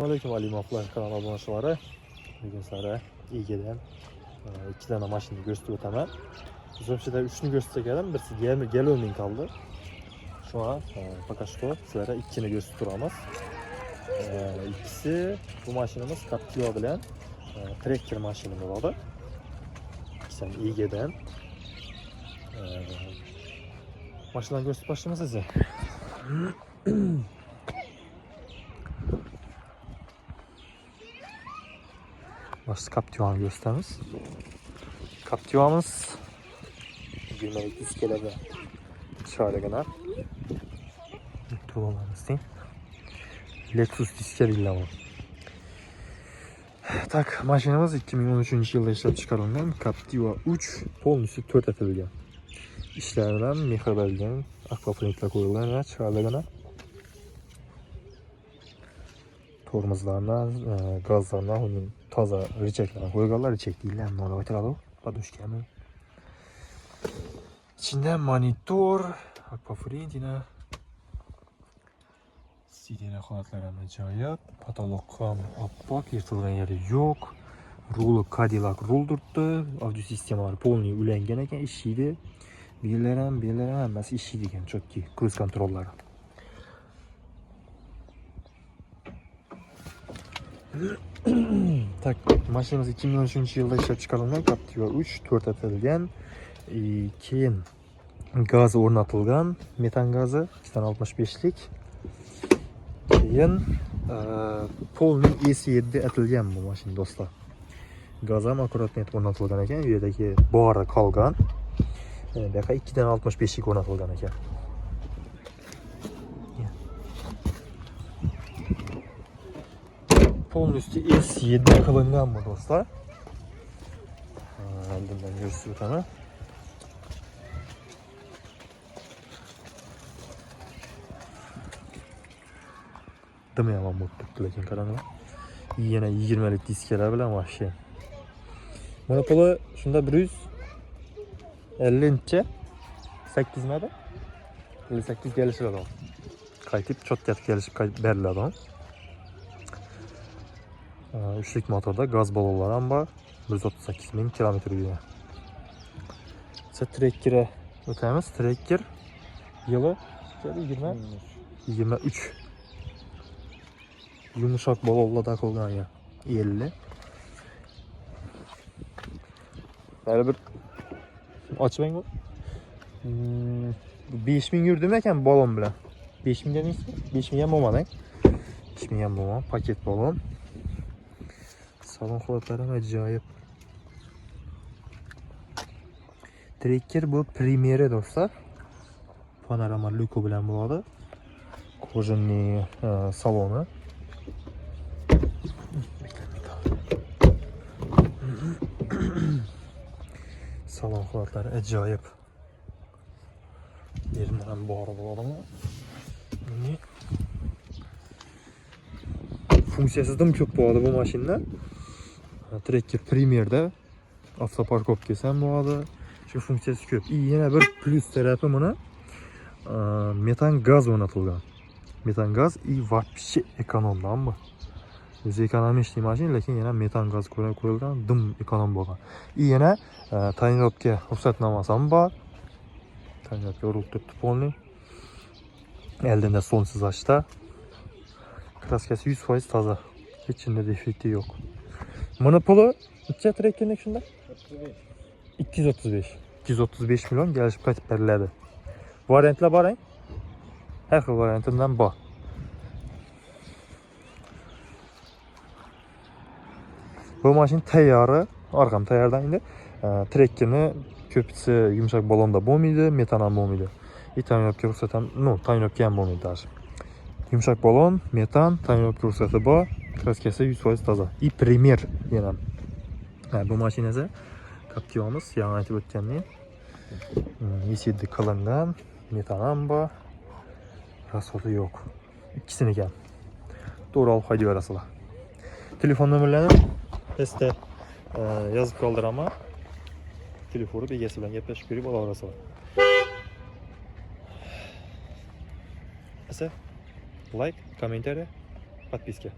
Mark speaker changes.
Speaker 1: Aleyküm Alimoflar kanal abonachilari. Bugun sizlarga Ege'den 2 tane mashinani ko'rsatib o'taman. O'zimcha 3 ni ko'rsatsak edim, birisi Geloning qoldi. Şu an пока что sizlarga 2 ni ko'rsatib turamiz. İkisi bu mashinamiz Captiva bilan Tracker mashina bo'ladi. İkisi Ege'den. Mashinani ko'rsatib başlaymiz size. Başta Captiva'nı gösteririz. Captiva'mız 22 kelebe şöyle kadar. Turbolarımız değil. Lexus diskeriyle var. Tak, maşinamız 2013 yılda işlep çıkarılan Captiva 3 polnusu 4 atılgan. İşlerden mikrobalgan, akvaplanklar koyulan ve şöyle kadar. Tormozlardan, gazlardan, onun taza reçeklerden koyuyorlar. Reçek değil, hem ona oturalım. Padushka mı? İçinde monitör, akvafrint yine. Sidene halatlarına acayip. Patolog ham oppoq, yırtılgan yeri yok. Rulu Cadillac rul turibdi. Audio sistemalar polniy ulangan ekan, ishlaydi. Bellar ham hammasi ishlaydi ekan, chotki cruise kontrollari. Tak, mashinamiz 2013 yılda ishlab chiqarilgan Captiva 3 4 atilgan. Keyin gaz o'rnatilgan, metan gazi 265lik. Keyin polning E7 atilgan bu mashina do'stlar. Gaz ham akkuratni o'rnatilgan ekan, u yerdagi bori qolgan. Bu yoqqa 265lik o'rnatilgan ekan. Polnusu S7 qilingan bu do'stlar. Bundan ko'rsatib o'taman. Dimi ham bo'lib turibdi, lekin qaranglar. Yana 20 lik diskalar bilan mashina. Buni puli shunda 150 inchi 8 mada 58 kelishiladi. Qaytib cho'tkatib kelishib beriladi. 3lik motorda gaz ballonlari ham bor. 138 ming kilometr yurgan. Trekkerga o'tamiz. Trekker yili 23. Yumshoq ballonlarda qo'ygan ya. 50. Böyle bir açmayın mı? 5000 yurdu ekan balon bilan. 5000 demişsin? 5000 ham bo'lmadi. 5000 ham bo'lmadi. Paket balon. Salon holatları ham acayip. Trekker bu Premiere do'stlar. Panorama luku bilan bo'ladi. Kojinli saloni. Salon holatları acayip. Yerinden bağırı bulalım. Funksiyasızdım çok bo'ladi bu mashina. Trekker Premier'de avtoparkovkasi ham bo'ladi. Shu funksiyasi ko'p. Yana bir plus tarafi buni metan gaz o'rnatilgan. Metan gaz вообще ekonomdan bu. O'zi ekonomiy ishli mashina, lekin yana metan gaz qo'yilgan, dim ekonom bo'lgan. Yana tonirovka ruxsatnomasi ham bor. Tonirovka urilib turibdi polniy. Eldinda sonsiz ochda. Kraskasi 100% toza. Hech qanday defekti yo'q. Buni puli necha trekkerning shunda? 235. 235 million kelishib qaytib beriladi. Variantlar bor-a? Har xil variantidan bor. Bu mashina tayyori, orqam tayyordan endi. Trekkerni ko'pisi yumshoq balonda bo'lmaydi, metan ham bo'lmaydi. Tonirovka ruxsati ham, tonirovka ham bo'lmaydi даже. Yumshoq balon, metan, tonirovka ruxsati bor, kraskasi 100% toza. Premier yana. Bu mashinasi Captiva'miz, yana aytib o'tgandim. E7 qilingan, metan ham bor. Rasxoti yo'q. İkisini ham. To'g'ri olib haydab berasizlar. Telefon nomerlarini testda yozib qoldiraman. Telefonu egasi bilan gaplashib ko'rib olaverasizlar. Asa, like, kommentariy, подписка.